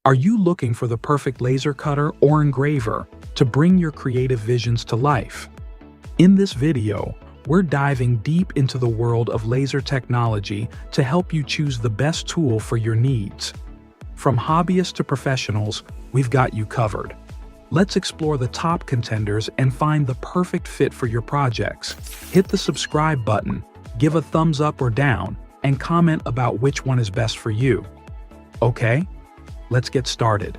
Are you looking for the perfect laser cutter or engraver to bring your creative visions to life? In this video, we're diving deep into the world of laser technology to help you choose the best tool for your needs. From hobbyists to professionals, we've got you covered. Let's explore the top contenders and find the perfect fit for your projects. Hit the subscribe button, give a thumbs up or down, and comment about which one is best for you. Okay? Let's get started.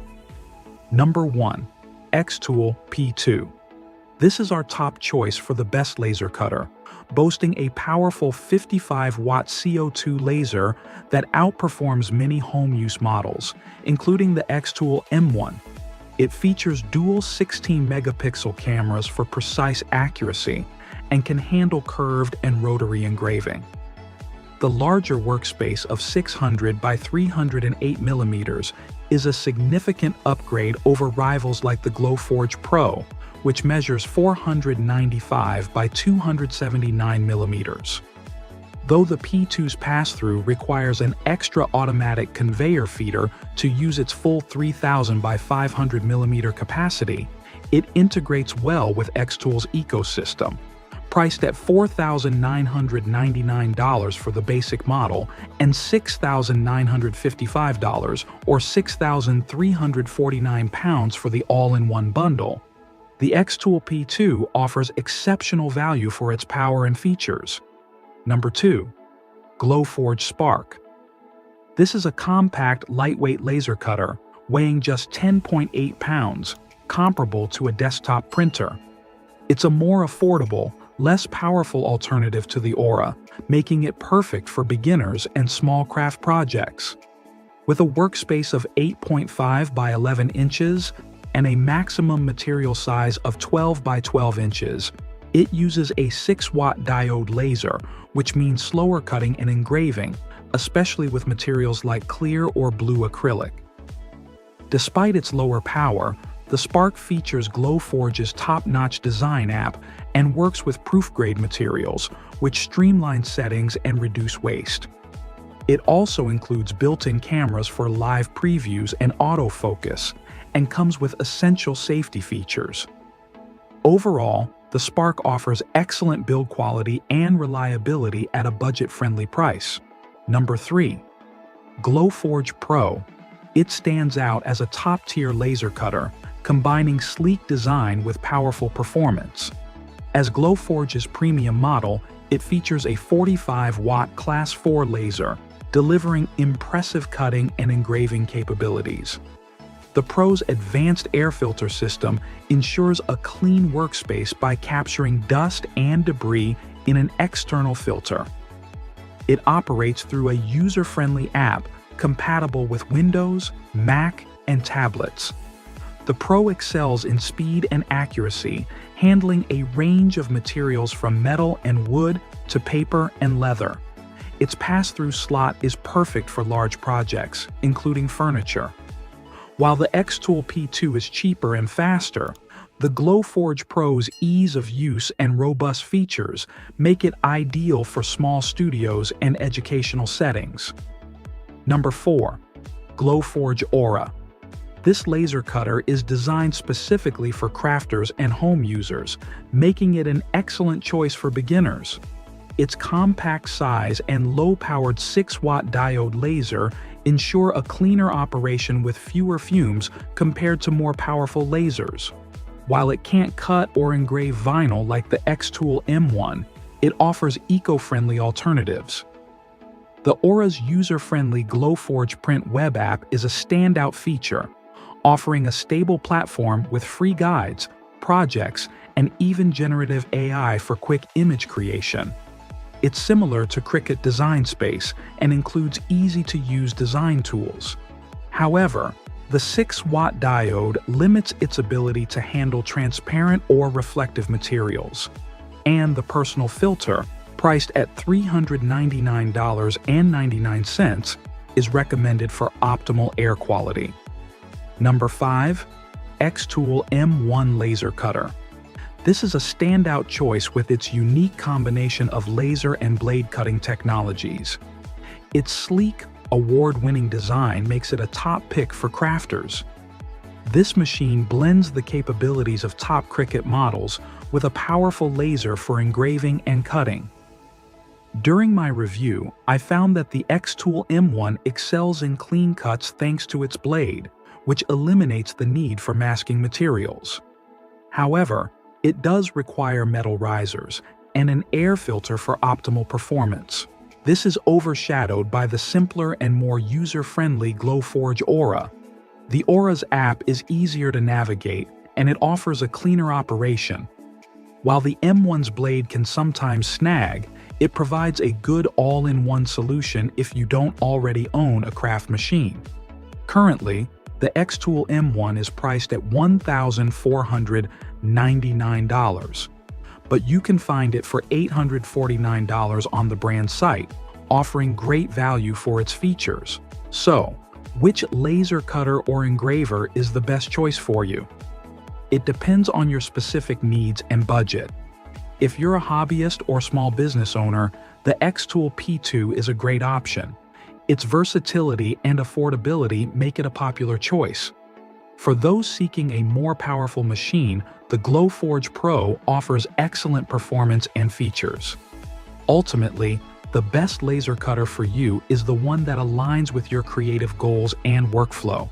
Number 1. xTool P2. This is our top choice for the best laser cutter, boasting a powerful 55-watt CO2 laser that outperforms many home-use models, including the xTool M1. It features dual 16-megapixel cameras for precise accuracy and can handle curved and rotary engraving. The larger workspace of 600 by 308 millimeters is a significant upgrade over rivals like the Glowforge Pro, which measures 495 by 279 millimeters. Though the P2's pass-through requires an extra automatic conveyor feeder to use its full 3000 by 500 millimeter capacity, it integrates well with xTool's ecosystem. Priced at $4,999 for the basic model and $6,955 or £6,349 for the all-in-one bundle, the xTool P2 offers exceptional value for its power and features. Number 2. Glowforge Spark. This is a compact, lightweight laser cutter weighing just 10.8 pounds, comparable to a desktop printer. It's a more affordable, less powerful alternative to the Aura, making it perfect for beginners and small craft projects. With a workspace of 8.5 by 11 inches and a maximum material size of 12 by 12 inches, it uses a 6-watt diode laser, which means slower cutting and engraving, especially with materials like clear or blue acrylic. Despite its lower power, the Spark features Glowforge's top-notch design app and works with proof-grade materials, which streamline settings and reduce waste. It also includes built-in cameras for live previews and autofocus, and comes with essential safety features. Overall, the Spark offers excellent build quality and reliability at a budget-friendly price. Number 3. Glowforge Pro. It stands out as a top-tier laser cutter, combining sleek design with powerful performance. As Glowforge's premium model, it features a 45-watt Class 4 laser, delivering impressive cutting and engraving capabilities. The Pro's advanced air filter system ensures a clean workspace by capturing dust and debris in an external filter. It operates through a user-friendly app compatible with Windows, Mac, and tablets. The Pro excels in speed and accuracy, handling a range of materials from metal and wood to paper and leather. Its pass-through slot is perfect for large projects, including furniture. While the xTool P2 is cheaper and faster, the Glowforge Pro's ease of use and robust features make it ideal for small studios and educational settings. Number 4. Glowforge Aura. This laser cutter is designed specifically for crafters and home users, making it an excellent choice for beginners. Its compact size and low-powered 6-watt diode laser ensure a cleaner operation with fewer fumes compared to more powerful lasers. While it can't cut or engrave vinyl like the xTool M1, it offers eco-friendly alternatives. The Aura's user-friendly Glowforge Print web app is a standout feature, offering a stable platform with free guides, projects, and even generative AI for quick image creation. It's similar to Cricut Design Space and includes easy-to-use design tools. However, the 6-watt diode limits its ability to handle transparent or reflective materials, and the personal filter, priced at $399.99, is recommended for optimal air quality. Number 5. xTool M1 Laser Cutter. This is a standout choice with its unique combination of laser and blade cutting technologies. Its sleek, award-winning design makes it a top pick for crafters. This machine blends the capabilities of top Cricut models with a powerful laser for engraving and cutting. During my review, I found that the xTool M1 excels in clean cuts thanks to its blade, which eliminates the need for masking materials. However, it does require metal risers and an air filter for optimal performance. This is overshadowed by the simpler and more user-friendly Glowforge Aura. The Aura's app is easier to navigate, and it offers a cleaner operation. While the M1's blade can sometimes snag, it provides a good all-in-one solution if you don't already own a craft machine. Currently, the xTool M1 is priced at $1,499, but you can find it for $849 on the brand site, offering great value for its features. So, which laser cutter or engraver is the best choice for you? It depends on your specific needs and budget. If you're a hobbyist or small business owner, the xTool P2 is a great option. Its versatility and affordability make it a popular choice. For those seeking a more powerful machine, the Glowforge Pro offers excellent performance and features. Ultimately, the best laser cutter for you is the one that aligns with your creative goals and workflow.